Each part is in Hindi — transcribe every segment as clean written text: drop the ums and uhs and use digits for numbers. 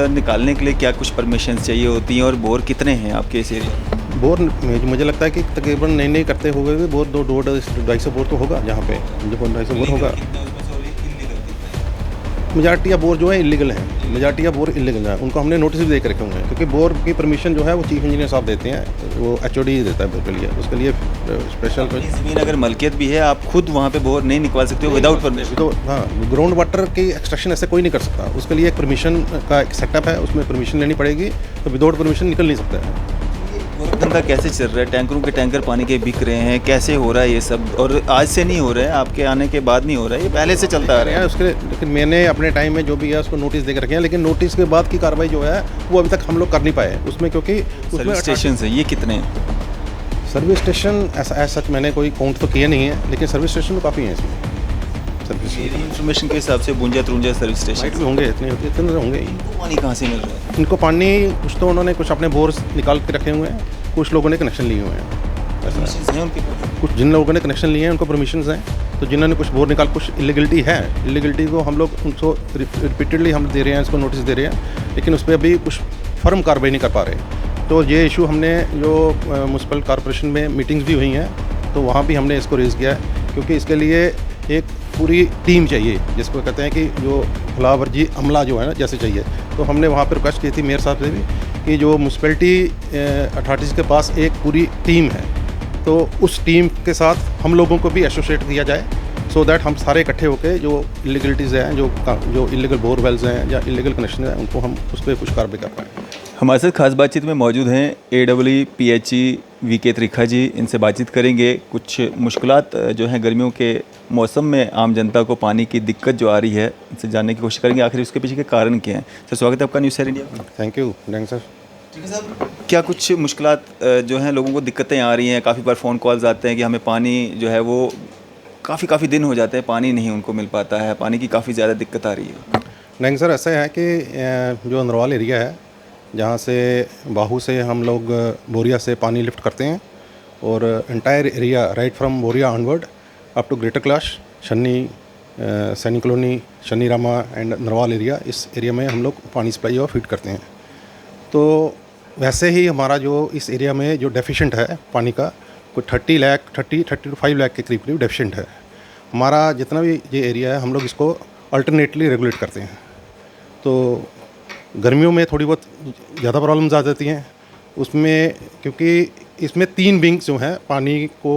निकालने के लिए क्या कुछ परमिशन चाहिए होती हैं और बोर कितने हैं आपके इस एरिया? बोर मुझे लगता है कि तकरीबन नए नए करते हुए भी बोर 200-250 बोर तो होगा जहाँ पे, जो 250 बोर होगा। मेजॉरिटी ऑफ बोर जो है इलीगल है, मेजॉरिटी ऑफ बोर इलीगल है, उनको हमने नोटिस भी दे के रखे हुए हैं, क्योंकि बोर की परमिशन जो है वो चीफ इंजीनियर साहब देते हैं, वो HOD देता है बोर के लिए, उसके लिए स्पेशल। ज़मीन अगर मलकियत भी है, आप खुद वहाँ पे बोर नहीं निकलवा सकते हो विदाउट परमिशन? तो हाँ, ग्राउंड वाटर की एक्सट्रैक्शन ऐसे कोई नहीं कर सकता, उसके लिए एक परमिशन का एक सेटअप है, उसमें परमिशन लेनी पड़ेगी, तो विदाउट परमिशन निकल नहीं सकता है। धंधा कैसे चल रहा है? टैंकरों के टैंकर पानी के बिक रहे हैं, कैसे हो रहा है ये सब? और आज से नहीं हो रहा है, आपके आने के बाद नहीं हो रहा है, ये पहले से चलता आ रहा है। उसके लेकिन मैंने अपने टाइम में जो भी है उसको नोटिस दे के रखे हैं, लेकिन नोटिस के बाद की कार्रवाई जो है वो अभी तक हम लोग कर नहीं पाए उसमें, क्योंकि उसमें स्टेशन है ये कितने हैं? सर्विस स्टेशन ऐसा सच मैंने कोई काउंट तो किया नहीं है, लेकिन सर्विस स्टेशन तो काफ़ी हैं इसमें। सर्विस मेरी इन्फॉर्मेशन के हिसाब से 52-53 सर्विस स्टेशन भी होंगे, इतने होंगे ही। पानी कहाँ से मिल रहा है? इनको पानी कुछ तो उन्होंने कुछ अपने बोर निकाल के रखे हुए हैं, कुछ लोगों ने कनेक्शन लिए हुए हैं। परमिशंस हैं उनके पास? कुछ जिन लोगों ने कनेक्शन लिए हैं उनको परमिशंस हैं, तो जिन्होंने कुछ बोर निकाल, कुछ इलीगलिटी है, इलीगलिटी को हम लोग उनको रिपीटेडली हम दे रहे हैं, इसको नोटिस दे रहे हैं, लेकिन उस पर अभी कुछ फर्म कार्रवाई नहीं कर पा रहे। तो ये इशू हमने जो म्यूनसिपल कॉरपोरेशन में मीटिंग्स भी हुई हैं, तो वहाँ भी हमने इसको रेज़ किया है, क्योंकि इसके लिए एक पूरी टीम चाहिए, जिसको कहते हैं कि जो खिलाफवर्जी अमला जो है ना जैसे चाहिए। तो हमने वहाँ पर रिक्वेस्ट की थी मेयर साहब से भी कि जो म्यूनसिपैलिटी अथॉरिटीज़ के पास एक पूरी टीम है, तो उस टीम के साथ हम लोगों को भी एसोसिएट किया जाए, सो दैट हम सारे इकट्ठे होकर जो इलीगलिटीज़ हैं, जो इलीगल बोर वेल्स हैं या इलीगल कनेक्शन हैं, उनको हम उस पर कुछ कार्रवाई कर पाएँ। हमारे साथ खास बातचीत में मौजूद हैं AEE PHE VK त्रिखा जी। इनसे बातचीत करेंगे, कुछ मुश्किलात जो हैं गर्मियों के मौसम में आम जनता को पानी की दिक्कत जो आ रही है, इनसे जानने की कोशिश करेंगे आखिर उसके पीछे के कारण क्या हैं। सर स्वागत है आपका news 7 India. Thank you sir. ठीक है साहब, क्या कुछ मुश्किलात जो हैं लोगों को दिक्कतें आ रही हैं? काफ़ी बार फ़ोन कॉल्स आते हैं कि हमें पानी जो है वो काफ़ी दिन हो जाते हैं, पानी नहीं उनको मिल पाता है, पानी की काफ़ी ज़्यादा दिक्कत आ रही है। नहीं सर, ऐसा है कि जो अंदरवाल एरिया है, जहाँ से बाहू से हम लोग बोरिया से पानी लिफ्ट करते हैं, और entire area right from Boria onward up to Greater Kailash, शन्नी, सैनिक कॉलोनी, शन्नी रामा एंड नरवाल एरिया, इस एरिया में हम लोग पानी सप्लाई और फीड करते हैं। तो वैसे ही हमारा जो इस एरिया में जो डेफिशिएंट है पानी का, कोई 30 to 5 लाख के करीब डेफिशिएंट है। हमारा जितना भी ये एरिया है, हम लोग इसको अल्टरनेटली रेगुलेट करते हैं। तो गर्मियों में थोड़ी बहुत ज़्यादा प्रॉब्लम्स आ जाती हैं उसमें, क्योंकि इसमें 3 विंग्स जो हैं पानी को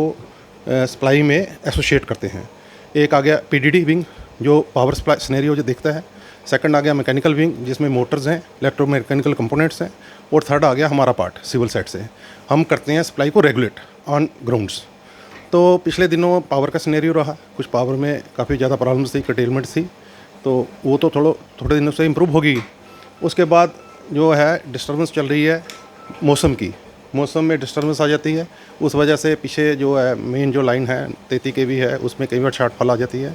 सप्लाई में एसोसिएट करते हैं। एक आ गया PDD विंग जो पावर सप्लाई सिनेरियो जो देखता है, सेकंड आ गया मैकेनिकल विंग जिसमें मोटर्स हैं, इलेक्ट्रोमैकेनिकल कंपोनेंट्स हैं, और थर्ड आ गया हमारा पार्ट सिविल साइड से। हम करते हैं सप्लाई को रेगुलेट ऑन ग्राउंड्स। तो पिछले दिनों पावर का सिनेरियो रहा, कुछ पावर में काफ़ी ज़्यादा प्रॉब्लम्स थी, कर्टेलमेंट थी, तो वो तो थोड़े दिनों से इम्प्रूव होगी। उसके बाद जो है डिस्टर्बेंस चल रही है मौसम की, मौसम में डिस्टर्बेंस आ जाती है, उस वजह से पीछे जो है मेन जो लाइन है 33 kV है, उसमें कई बार शॉर्टफॉल आ जाती है,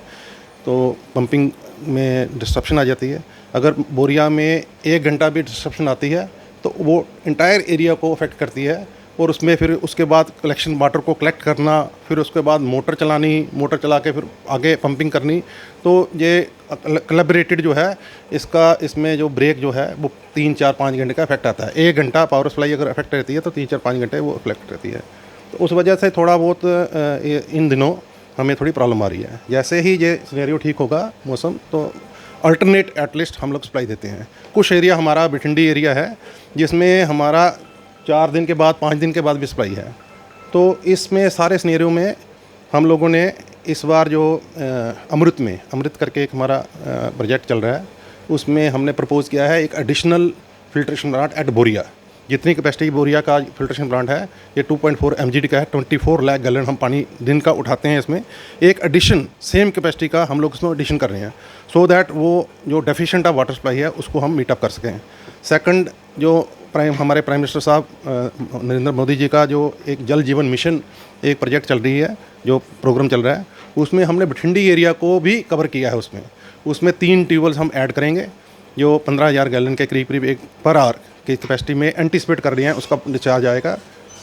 तो पंपिंग में डिस्ट्रप्शन आ जाती है। अगर बोरिया में 1 घंटा भी डिस्ट्रप्शन आती है तो वो इंटायर एरिया को अफेक्ट करती है, और उसमें फिर उसके बाद कलेक्शन वाटर को कलेक्ट करना, फिर उसके बाद मोटर चलानी, मोटर चला के फिर आगे पंपिंग करनी। तो ये कोलैबोरेटेड जो है इसमें जो ब्रेक जो है वो 3-4-5 घंटे का इफेक्ट आता है। 1 घंटा पावर सप्लाई अगर इफेक्ट रहती है तो 3-4-5 घंटे वो इफेक्ट रहती है। तो उस वजह से थोड़ा बहुत इन दिनों हमें थोड़ी प्रॉब्लम आ रही है। जैसे ही ये सिनेरियो ठीक होगा मौसम, तो अल्टरनेट एटलीस्ट हम लोग सप्लाई देते हैं। कुछ एरिया हमारा बिठंडी एरिया है जिसमें हमारा 4 दिन के बाद 5 दिन के बाद भी सप्लाई है। तो इसमें सारे सिनेरियो में हम लोगों ने इस बार जो अमृत करके एक हमारा प्रोजेक्ट चल रहा है, उसमें हमने प्रपोज़ किया है एक एडिशनल फिल्ट्रेशन प्लांट एट बोरिया। जितनी कैपेसिटी बोरिया का फिल्ट्रेशन प्लांट है, ये 2.4 MGD का है, 24 लाख गैलन हम पानी दिन का उठाते हैं। इसमें एक एडिशन सेम कैपेसिटी का हम लोग इसमें एडिशन कर रहे हैं, सो दैट वो जो डेफिशिएंट ऑफ वाटर सप्लाई है उसको हम मीटअप कर सकें। सेकंड, जो हमारे प्राइम मिनिस्टर साहब नरेंद्र मोदी जी का जो एक जल जीवन मिशन एक प्रोजेक्ट चल रही है, जो प्रोग्राम चल रहा है, उसमें हमने बठिंडी एरिया को भी कवर किया है। उसमें 3 ट्यूबवेल्स हम ऐड करेंगे जो 15,000 गैलन के करीब एक पर आवर की कैपेसिटी में एंटीसिपेट कर रही हैं, उसका डिस्चार्ज आएगा।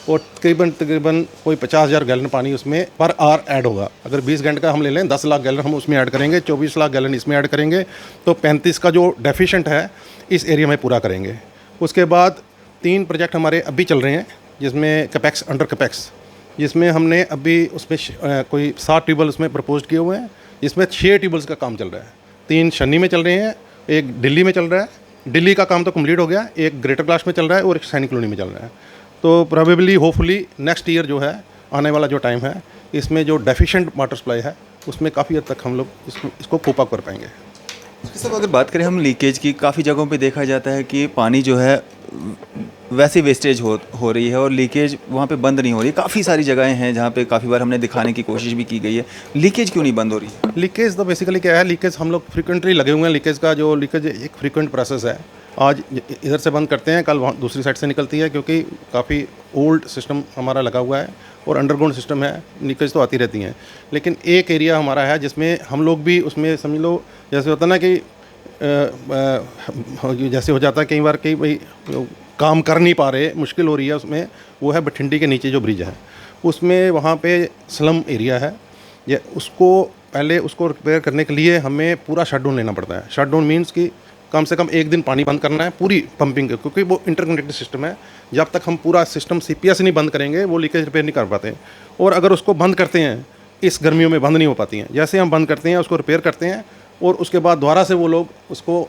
और तकरीबन कोई 50,000 गैलन पानी उसमें पर आवर ऐड होगा। अगर 20 घंटे का हम ले लें 10 लाख गैलन हम उसमें ऐड करेंगे, 24 लाख गैलन इसमें ऐड करेंगे, तो 35 का जो डेफिशिएंट है इस एरिया में पूरा करेंगे। उसके बाद 3 प्रोजेक्ट हमारे अभी चल रहे हैं, जिसमें कैपेक्स अंडर कैपेक्स, जिसमें हमने अभी उसमें कोई 7 ट्यूबवेल उसमें प्रपोज किए हुए हैं, जिसमें 6 ट्यूबवेल्स का काम चल रहा है। 3 शन्नी में चल रहे हैं, एक दिल्ली में चल रहा है, दिल्ली का काम तो कंप्लीट हो गया, एक ग्रेटर कैलाश में चल रहा है और एक सैनिक कॉलोनी में चल रहा है। तो प्रोबेबली होपफुली नेक्स्ट ईयर जो है, आने वाला जो टाइम है, इसमें जो डेफिशिएंट वाटर सप्लाई है उसमें काफ़ी हद तक हम लोग इसको कोप अप कर पाएंगे। सब अगर बात करें हम लीकेज की, काफ़ी जगहों पे देखा जाता है कि पानी जो है वैसे वेस्टेज हो रही है और लीकेज वहाँ पे बंद नहीं हो रही। काफ़ी सारी जगहें हैं जहाँ पे काफ़ी बार हमने दिखाने की कोशिश भी की गई है, लीकेज क्यों नहीं बंद हो रही है? लीकेज तो बेसिकली क्या है, लीकेज हम लोग फ्रिक्वेंटली लगे हुए हैं। लीकेज एक फ्रिक्वेंट प्रोसेस है। आज इधर से बंद करते हैं, कल वहाँ दूसरी साइड से निकलती है, क्योंकि काफ़ी ओल्ड सिस्टम हमारा लगा हुआ है और अंडरग्राउंड सिस्टम है, लीकेज तो आती रहती हैं। लेकिन एक एरिया हमारा है जिसमें हम लोग भी उसमें समझ लो, जैसे होता ना कि जैसे हो जाता है कई बार कि भाई काम कर नहीं पा रहे, मुश्किल हो रही है उसमें, वो है बठिंडी के नीचे जो ब्रिज है, उसमें वहाँ पे स्लम एरिया है। ये उसको रिपेयर करने के लिए हमें पूरा शटडाउन लेना पड़ता है। शटडाउन मीन्स कि कम से कम एक दिन पानी बंद करना है पूरी पंपिंग के, क्योंकि वो इंटरकनेक्टेड सिस्टम है। जब तक हम पूरा सिस्टम सीपीएस नहीं बंद करेंगे वो लीकेज रिपेयर नहीं कर पाते। और अगर उसको बंद करते हैं, इस गर्मियों में बंद नहीं हो पाती हैं, जैसे हम बंद करते हैं उसको रिपेयर करते हैं और उसके बाद दोबारा से वो लोग उसको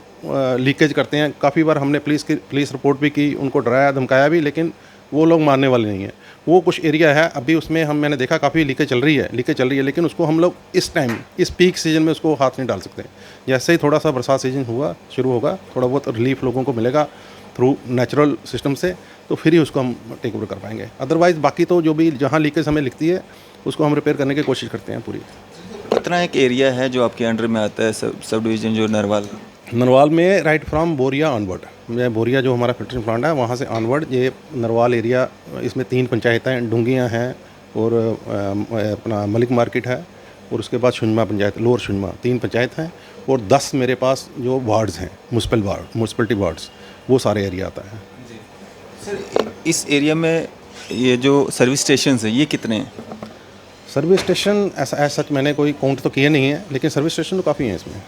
लीकेज करते हैं। काफ़ी बार हमने पुलिस रिपोर्ट भी की, उनको डराया धमकाया भी, लेकिन वो लोग मानने वाले नहीं हैं। वो कुछ एरिया है अभी उसमें मैंने देखा काफ़ी लीकेज चल रही है, लेकिन उसको हम लोग इस टाइम इस पीक सीजन में उसको हाथ नहीं डाल सकते। जैसे ही थोड़ा सा बरसात सीजन शुरू होगा, थोड़ा बहुत रिलीफ लोगों को मिलेगा थ्रू नेचुरल सिस्टम से, तो फिर ही उसको हम टेक ओवर कर पाएंगे। अदरवाइज़ बाकी तो जो भी जहाँ लीकेज हमें लिखती है उसको हम रिपेयर करने की कोशिश करते हैं पूरी। कितना एक एरिया है जो आपके अंडर में आता है, सब डिवीज़न जो नरवाल में राइट फ्रॉम बोरिया ऑनवर्ड, बोरिया जो हमारा फिल्टरिंग प्लांट है वहाँ से ऑनवर्ड ये नरवाल एरिया, इसमें 3 पंचायतें, डुंगियाँ हैं और अपना मलिक मार्केट है, और उसके बाद शुंजमा पंचायत, लोअर शुंजमा, 3 पंचायत हैं और 10 मेरे पास जो वार्ड्स हैं, म्यूनसिपलिटी वार्ड्स, वो सारे एरिया आता है। सर इस एरिया में ये जो सर्विस स्टेशन है ये कितने हैं? सर्विस स्टेशन ऐसा सच मैंने कोई काउंट तो किए नहीं है, लेकिन सर्विस स्टेशन तो काफ़ी हैं इसमें।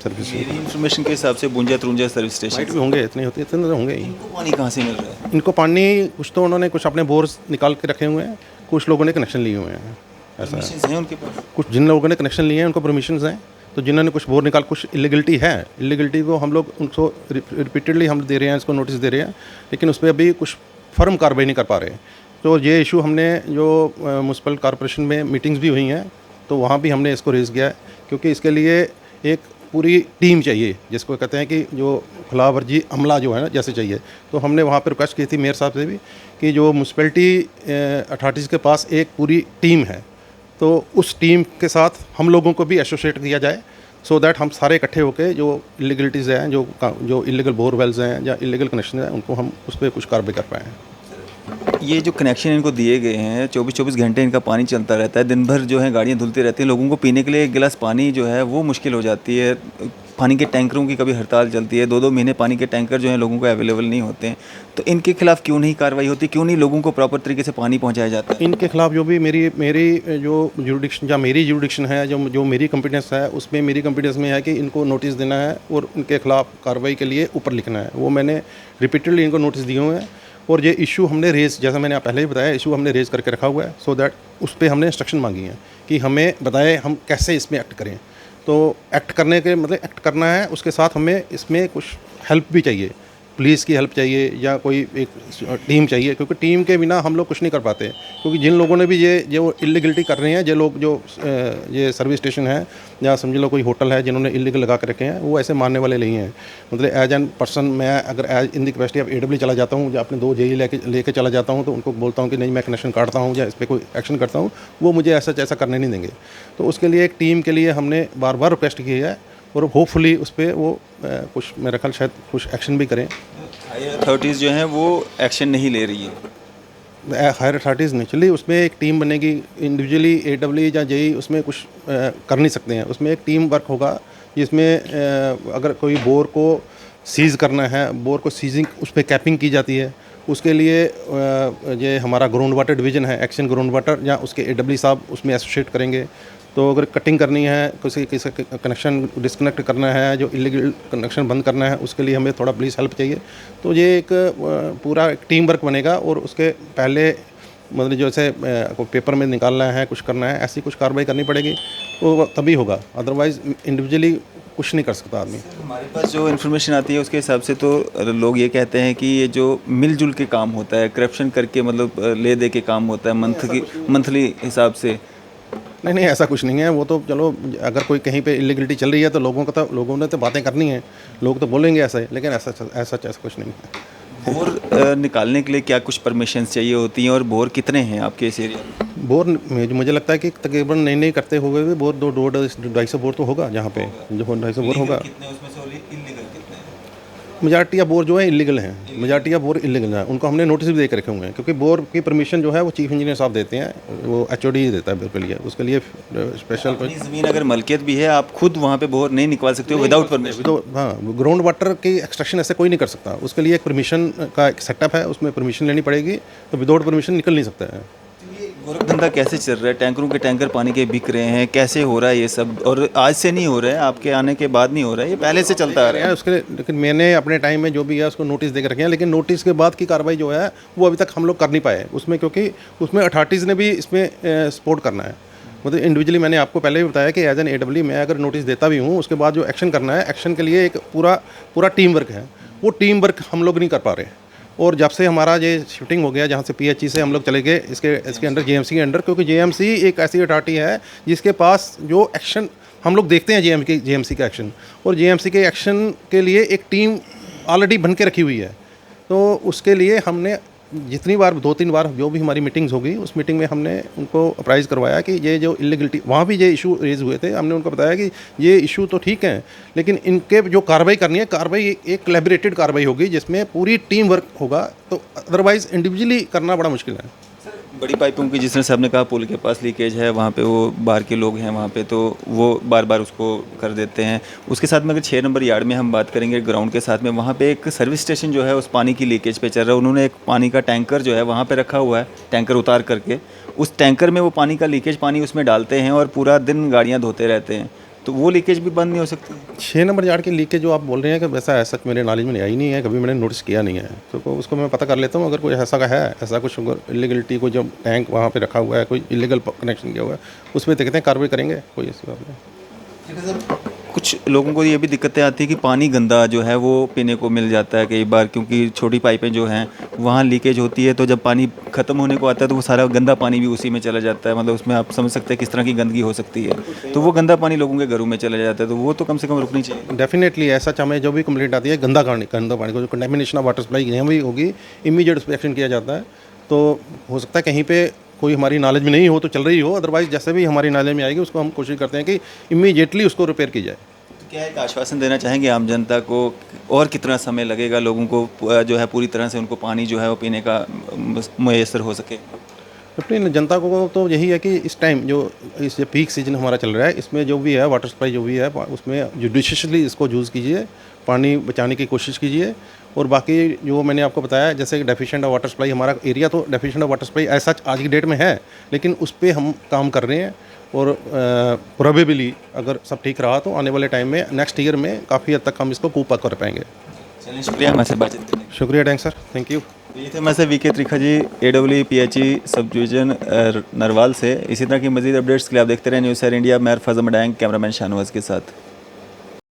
सर्विस मेरी इन्फॉर्मेशन के हिसाब से 52-53 सर्विस स्टेशन भी होंगे, इतने तो होंगे ही। इनको पानी कहाँ से मिल रहा है? इनको पानी कुछ तो उन्होंने कुछ अपने बोर्स निकाल के रखे हुए हैं, कुछ लोगों ने कनेक्शन लिए हुए हैं। ऐसा है उनके पास? कुछ जिन लोगों ने कनेक्शन लिए हैं उनको परमिशंस हैं, तो जिन्होंने कुछ बोर निकाल, कुछ इलीगलिटी है, इलीगलिटी को हम लोग उनको रिपीटेडली हम दे रहे हैं, इसको नोटिस दे रहे हैं, लेकिन उस पर अभी कुछ फर्म कार्रवाई नहीं कर पा रहे। तो ये इशू हमने जो म्यूनसिपल कॉर्पोरेशन में मीटिंग्स भी हुई हैं, तो वहाँ भी हमने इसको रेज़ किया है, क्योंकि इसके लिए एक पूरी टीम चाहिए, जिसको कहते हैं कि जो खिलाफवर्जी अमला जो है ना जैसे चाहिए। तो हमने वहाँ पर रिक्वेस्ट की थी मेयर साहब से भी कि जो म्यूनसिपैलिटी अथॉरिटीज़ के पास एक पूरी टीम है, तो उस टीम के साथ हम लोगों को भी एसोसिएट किया जाए, सो दैट हम सारे इकट्ठे होकर जो इलीगलिटीज़ हैं, जो इलीगल बोरवेल्स हैं या इलीगल कनेक्शन हैं, उनको हम उस पर कुछ कार्रवाई कर पाएँ। ये जो कनेक्शन इनको दिए गए हैं, 24-24 घंटे इनका पानी चलता रहता है, दिन भर जो है गाड़ियाँ धुलती रहती हैं, लोगों को पीने के लिए एक गिलास पानी जो है वो मुश्किल हो जाती है। पानी के टैंकरों की कभी हड़ताल चलती है, 2-2 महीने पानी के टैंकर जो हैं लोगों को अवेलेबल नहीं होते हैं। तो इनके खिलाफ़ क्यों नहीं कार्रवाई होती, क्यों नहीं लोगों को प्रॉपर तरीके से पानी पहुँचाया जाता है? इनके खिलाफ़ जो भी मेरी जो जुरिडिक्शन है, जो मेरी कॉम्पिटेंस है, उसमें मेरी कॉम्पिटेंस में है कि इनको नोटिस देना है और उनके खिलाफ़ कार्रवाई के लिए ऊपर लिखना है। वो मैंने रिपीटेडली इनको नोटिस दिए हुए हैं, और ये इशू हमने रेज़, जैसा मैंने पहले ही बताया, इशू हमने रेज़ करके रखा हुआ है, सो दैट उस पर हमने इंस्ट्रक्शन मांगी है कि हमें बताएं हम कैसे इसमें एक्ट करें। तो एक्ट करने के मतलब एक्ट करना है, उसके साथ हमें इसमें कुछ हेल्प भी चाहिए, पुलिस की हेल्प चाहिए या कोई एक टीम चाहिए, क्योंकि टीम के बिना हम लोग कुछ नहीं कर पाते। क्योंकि जिन लोगों ने भी ये इलीगलिटी कर रहे हैं, जो लोग जो ये सर्विस स्टेशन है या समझ लो कोई होटल है जिन्होंने इलीगल लगा के रखे हैं, वो ऐसे मानने वाले नहीं हैं। मतलब एज एन पर्सन मैं अगर as in the capacity of AW चला जाता हूँ या अपने 2 JE लेके चला जाता हूँ, तो उनको बोलता हूँ कि नहीं मैं कनेक्शन काटता हूँ या इस पर कोई एक्शन करता हूँ, वो मुझे ऐसा करने नहीं देंगे। तो उसके लिए एक टीम के लिए हमने बार बार रिक्वेस्ट की है, और होपफुली उस पर वो कुछ मेरा ख्याल शायद कुछ एक्शन भी करें। हायर अथॉरिटीज़ जो हैं वो एक्शन नहीं ले रही है। हायर अथॉरिटीज़ नेचुरली उसमें एक टीम बनेगी, इंडिविजुअली AW या JE उसमें कुछ कर नहीं सकते हैं। उसमें एक टीम वर्क होगा, जिसमें अगर कोई बोर को सीज़ करना है, बोर को सीजिंग उस पर कैपिंग की जाती है, उसके लिए ये हमारा ग्राउंड वाटर डिवीज़न है, एक्शन ग्राउंड वाटर, या उसके AW साहब उसमें एसोसिएट करेंगे। तो अगर कटिंग करनी है, किसी कनेक्शन डिस्कनेक्ट करना है, जो इलीगल कनेक्शन बंद करना है, उसके लिए हमें थोड़ा पुलिस हेल्प चाहिए। तो ये एक पूरा टीम वर्क बनेगा, और उसके पहले मतलब जैसे पेपर में निकालना है, कुछ करना है, ऐसी कुछ कार्रवाई करनी पड़ेगी, तो तभी होगा, अदरवाइज़ इंडिविजुअली कुछ नहीं कर सकता आदमी। हमारे पास जो इन्फॉर्मेशन आती है उसके हिसाब से तो लोग ये कहते हैं कि ये जो मिलजुल के काम होता है, करप्शन करके मतलब ले दे के काम होता है मंथली हिसाब से। नहीं, ऐसा कुछ नहीं है। वो तो चलो, अगर कोई कहीं पे इलीगलिटी चल रही है तो लोगों ने तो बातें करनी है, लोग तो बोलेंगे ऐसा ही, लेकिन ऐसा कुछ नहीं है। बोर निकालने के लिए क्या कुछ परमिशंस चाहिए होती हैं, और बोर कितने हैं आपके इस एरिया में? बोर मुझे लगता है कि तकरीबन नहीं करते हुए भी बोर 250 बोर तो होगा, जहाँ पे जो 250 बोर होगा। कितने उसमें से इल्लीगल कितने हैं? मेजॉरिटी ऑफ बोर जो है इलीगल हैं, मेजॉरिटी ऑफ बोर इलीगल हैं, उनको हमने नोटिस भी दे के रखे हुए हैं, क्योंकि बोर की परमिशन जो है वो चीफ इंजीनियर साहब देते हैं, वो HOD ही देता है बोर के लिए, उसके लिए स्पेशल कोई ज़मीन अगर मलकियत भी है, आप खुद वहाँ पे बोर नहीं निकलवा सकते हो विदाउट परमिशन। तो हाँ, ग्राउंड वाटर की एक्सट्रैक्शन ऐसे कोई नहीं कर सकता, उसके लिए एक परमिशन का एक सेटअप है, उसमें परमिशन लेनी पड़ेगी, तो विदाउट परमिशन निकल नहीं सकता है। गोरख धंधा कैसे चल रहा है? टैंकरों के टैंकर पानी के बिक रहे हैं, कैसे हो रहा है ये सब? और आज से नहीं हो रहा है, आपके आने के बाद नहीं हो रहा है, ये पहले से चलता आ रहा है। उसके लेकिन मैंने अपने टाइम में जो भी है उसको नोटिस दे के रखे हैं, लेकिन नोटिस के बाद की कार्रवाई जो है वो अभी तक हम लोग कर नहीं पाए उसमें, क्योंकि उसमें अथॉरिटीज़ ने भी इसमें सपोर्ट करना है। मतलब इंडिविजुअली मैंने आपको पहले भी बताया कि एज एन AW मैं अगर नोटिस देता भी हूँ, उसके बाद जो एक्शन करना है, एक्शन के लिए एक पूरा टीम वर्क है, वो टीम वर्क हम लोग नहीं कर पा रहे। और जब से हमारा ये शिफ्टिंग हो गया, जहाँ से PHE से हम लोग चले गए इसके अंडर JMC के अंडर, क्योंकि JMC एक ऐसी अथॉरिटी है जिसके पास जो एक्शन हम लोग देखते हैं JMC का एक्शन, और JMC के एक्शन के लिए एक टीम ऑलरेडी बन के रखी हुई है। तो उसके लिए हमने जितनी बार 2-3 बार जो भी हमारी मीटिंग्स होगी, उस मीटिंग में हमने उनको अप्राइज़ करवाया कि ये जो इलीगलिटी वहाँ भी ये इशू रेज हुए थे, हमने उनको बताया कि ये इशू तो ठीक है, लेकिन इनके जो कार्रवाई करनी है, कार्रवाई एक कोलैबोरेटेड कार्रवाई होगी जिसमें पूरी टीम वर्क होगा, तो अदरवाइज़ इंडिविजुअली करना बड़ा मुश्किल है। बड़ी पाइपों की, जिस तरह से आपने कहा पुल के पास लीकेज है, वहाँ पे वो बाहर के लोग हैं वहाँ पे, तो वो बार बार उसको कर देते हैं। उसके साथ में अगर 6 नंबर यार्ड में हम बात करेंगे ग्राउंड के साथ में, वहाँ पे एक सर्विस स्टेशन जो है उस पानी की लीकेज पे चल रहा है। उन्होंने एक पानी का टैंकर जो है वहाँ पे रखा हुआ है, टैंकर उतार करके उस टैंकर में वो पानी का लीकेज पानी उसमें डालते हैं और पूरा दिन गाड़ियाँ धोते रहते हैं। तो वो लीकेज भी बंद नहीं हो सकती? 6 नंबर यार्ड की लीकेज जो आप बोल रहे हैं कि वैसा ऐसा मेरे नॉलेज में आई नहीं है, कभी मैंने नोटिस किया नहीं है, तो उसको मैं पता कर लेता हूँ। अगर कोई ऐसा का है, ऐसा कुछ इलीगलिटी, कोई जो टैंक वहाँ पे रखा हुआ है, कोई इलीगल कनेक्शन किया हुआ है, उसमें देखते हैं, कार्रवाई करेंगे, कोई ऐसी बात नहीं। कुछ लोगों को ये भी दिक्कतें आती है कि पानी गंदा जो है वो पीने को मिल जाता है कई बार, क्योंकि छोटी पाइपें जो हैं वहाँ लीकेज होती है, तो जब पानी ख़त्म होने को आता है तो वो सारा गंदा पानी भी उसी में चला जाता है। मतलब उसमें आप समझ सकते हैं किस तरह की गंदगी हो सकती है। तो वो गंदा पानी लोगों के घरों में चला जाता है, तो वो तो कम से कम रुकनी चाहिए। डेफिनेटली ऐसा हमें जो भी कंप्लेंट आती है गंदा पानी को, जो कंटेमिनेशन ऑफ वाटर सप्लाई यहाँ भी होगी, इमीडिएट उस पर एक्शन किया जाता है। तो हो सकता है कहीं पे कोई हमारी नॉलेज में नहीं हो तो चल रही हो, अदरवाइज जैसे भी हमारी नॉलेज में आएगी उसको हम कोशिश करते हैं कि इमीडिएटली उसको रिपेयर की जाए। क्या एक आश्वासन देना चाहेंगे आम जनता को, और कितना समय लगेगा लोगों को जो है पूरी तरह से उनको पानी जो है वो पीने का मुयस्सर हो सके? अपनी जनता को तो यही है कि इस टाइम जो इस पीक सीजन हमारा चल रहा है, इसमें जो भी है वाटर सप्लाई जो भी है उसमें जुडिशियसली इसको यूज़ कीजिए, पानी बचाने की कोशिश कीजिए। और बाकी जो मैंने आपको बताया, जैसे डेफिशिएंट ऑफ वाटर सप्लाई, हमारा एरिया तो डेफिशिएंट ऑफ वाटर सप्लाई ऐसा आज की डेट में है, लेकिन उस पर हम काम कर रहे हैं, और प्रोबेबली अगर सब ठीक रहा तो आने वाले टाइम में नेक्स्ट ईयर में काफ़ी हद तक हम इसको कूप अप कर पाएंगे। चलिए, शुक्रिया हमारे से बातचीत करने के लिए। शुक्रिया, थैंक्स सर, थैंक यू। ये थे हमारे से VK त्रिखा जी, AW PHE sub division Narwal से। इसी तरह की मजीद अपडेट्स के लिए आप देखते रहे न्यूज़ सर इंडिया। मैं अरफाज़ मडांग, कैमरामैन शाहनवाज के साथ।